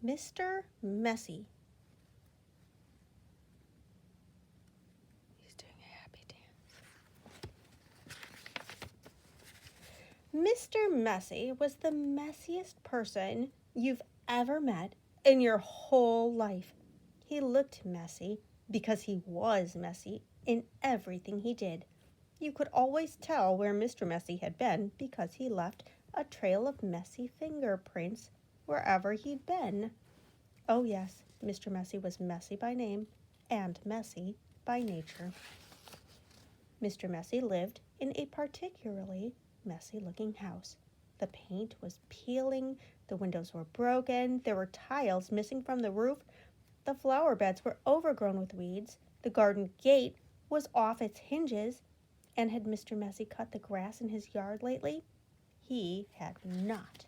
Mr. Messy. He's doing a happy dance. Mr. Messy was the messiest person you've ever met in your whole life. He looked messy because he was messy in everything he did. You could always tell where Mr. Messy had been because he left a trail of messy fingerprints wherever he'd been. Oh yes, Mr. Messy was messy by name and messy by nature. Mr. Messy lived in a particularly messy-looking house. The paint was peeling, the windows were broken, there were tiles missing from the roof, the flower beds were overgrown with weeds, the garden gate was off its hinges, and had Mr. Messy cut the grass in his yard lately? He had not.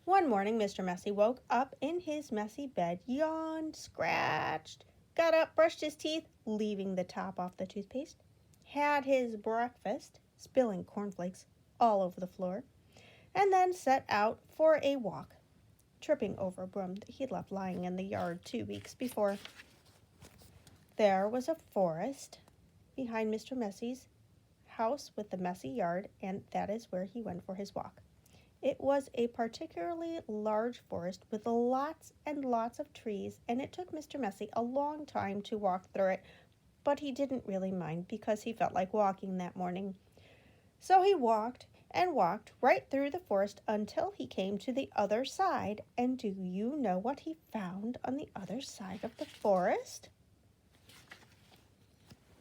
One morning, Mr. Messy woke up in his messy bed, yawned, scratched, got up, brushed his teeth, leaving the top off the toothpaste, had his breakfast, spilling cornflakes all over the floor, and then set out for a walk, tripping over a broom that he'd left lying in the yard 2 weeks before. There was a forest behind Mr. Messy's house with the messy yard, and that is where he went for his walk. It was a particularly large forest with lots and lots of trees, and it took Mr. Messy a long time to walk through it, but he didn't really mind because he felt like walking that morning. So he walked and walked right through the forest until he came to the other side. And do you know what he found on the other side of the forest?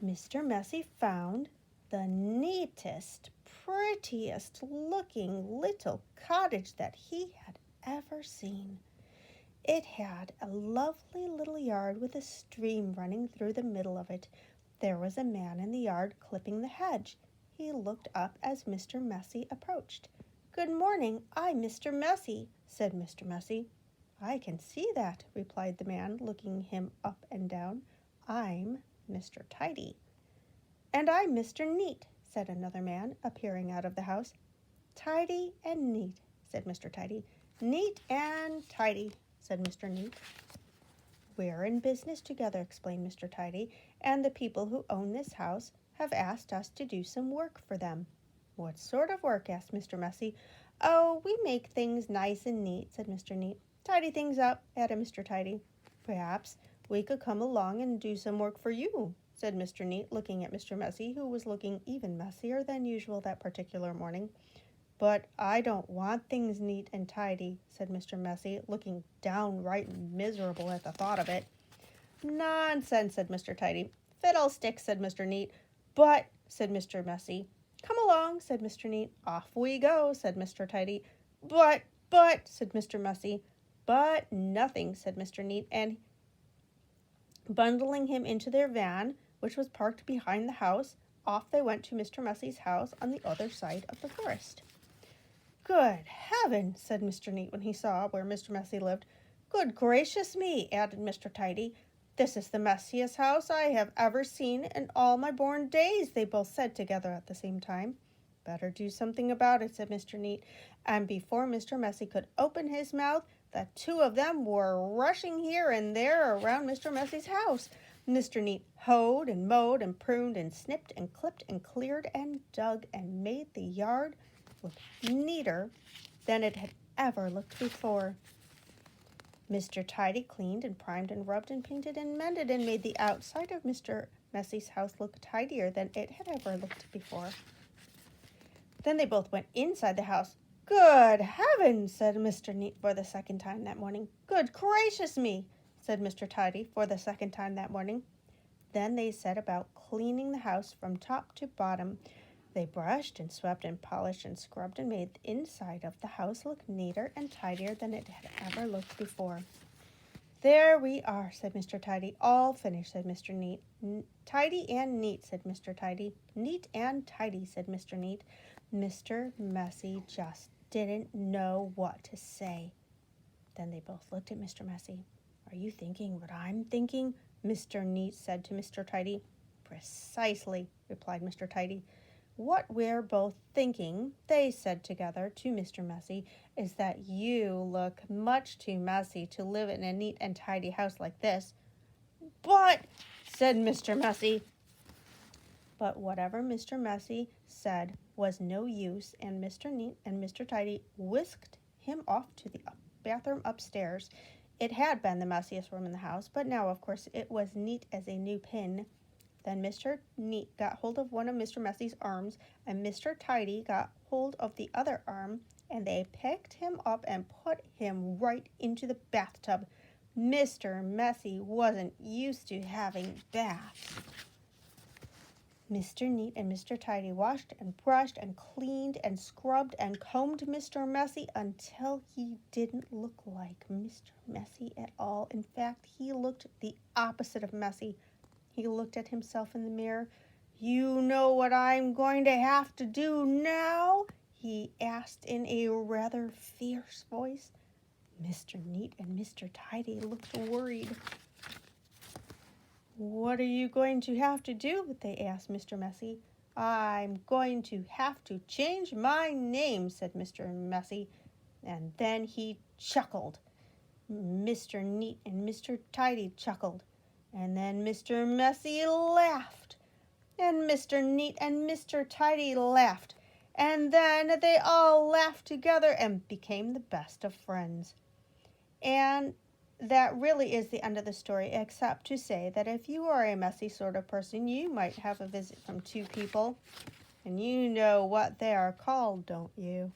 Mr. Messy found the neatest, prettiest looking little cottage that he had ever seen. It had a lovely little yard with a stream running through the middle of it. There was a man in the yard clipping the hedge. He looked up as Mr. Messy approached. "Good morning, I'm Mr. Messy," said Mr. Messy. "I can see that," replied the man, looking him up and down. "I'm Mr. Tidy." "And I'm Mr. Neat," said another man, appearing out of the house. "Tidy and neat," said Mr. Tidy. "Neat and tidy," said Mr. Neat. "We're in business together," explained Mr. Tidy, "and the people who own this house have asked us to do some work for them." "What sort of work?" asked Mr. Messy. "Oh, we make things nice and neat," said Mr. Neat. "Tidy things up," added Mr. Tidy. "Perhaps we could come along and do some work for you," said Mr. Neat, looking at Mr. Messy, who was looking even messier than usual that particular morning. "But I don't want things neat and tidy," said Mr. Messy, looking downright miserable at the thought of it. "Nonsense," said Mr. Tidy. "Fiddlesticks," said Mr. Neat. "But," said Mr. Messy. "Come along," said Mr. Neat. "Off we go," said Mr. Tidy. But, said Mr. Messy. "But nothing," said Mr. Neat, and bundling him into their van, which was parked behind the house, off they went to Mr. Messy's house on the other side of the forest. "Good heavens," said Mr. Neat when he saw where Mr. Messy lived. "Good gracious me," added Mr. Tidy. "This is the messiest house I have ever seen in all my born days," they both said together at the same time. "Better do something about it," said Mr. Neat, and before Mr. Messy could open his mouth, the two of them were rushing here and there around Mr. Messy's house. Mr. Neat hoed and mowed and pruned and snipped and clipped and cleared and dug and made the yard look neater than it had ever looked before. Mr. Tidy cleaned and primed and rubbed and painted and mended and made the outside of Mr. Messy's house look tidier than it had ever looked before. Then they both went inside the house. "Good heavens," said Mr. Neat for the second time that morning. "Good gracious me," said Mr. Tidy for the second time that morning. Then they set about cleaning the house from top to bottom. They brushed and swept and polished and scrubbed and made the inside of the house look neater and tidier than it had ever looked before. "There we are," said Mr. Tidy. "All finished," said Mr. Neat. "Tidy and neat," said Mr. Tidy. "Neat and tidy," said Mr. Neat. Mr. Messy just didn't know what to say. Then they both looked at Mr. Messy. "Are you thinking what I'm thinking?" Mr. Neat said to Mr. Tidy. "Precisely," replied Mr. Tidy. "What we're both thinking," they said together to Mr. Messy, "is that you look much too messy to live in a neat and tidy house like this." "But," said Mr. Messy. But whatever Mr. Messy said was no use, and Mr. Neat and Mr. Tidy whisked him off to the bathroom upstairs. It had been the messiest room in the house, but now, of course, it was neat as a new pin. Then Mr. Neat got hold of one of Mr. Messy's arms, and Mr. Tidy got hold of the other arm, and they picked him up and put him right into the bathtub. Mr. Messy wasn't used to having baths. Mr. Neat and Mr. Tidy washed and brushed and cleaned and scrubbed and combed Mr. Messy until he didn't look like Mr. Messy at all. In fact, he looked the opposite of messy. He looked at himself in the mirror. "You know what I'm going to have to do now?" he asked in a rather fierce voice. Mr. Neat and Mr. Tidy looked worried. "What are you going to have to do?" they asked Mr. Messy. "I'm going to have to change my name," said Mr. Messy, and then he chuckled. Mr. Neat and Mr. Tidy chuckled, and then Mr. Messy laughed, and Mr. Neat and Mr. Tidy laughed, and then they all laughed together and became the best of friends. And that really is the end of the story, except to say that if you are a messy sort of person, you might have a visit from two people, and you know what they are called, don't you?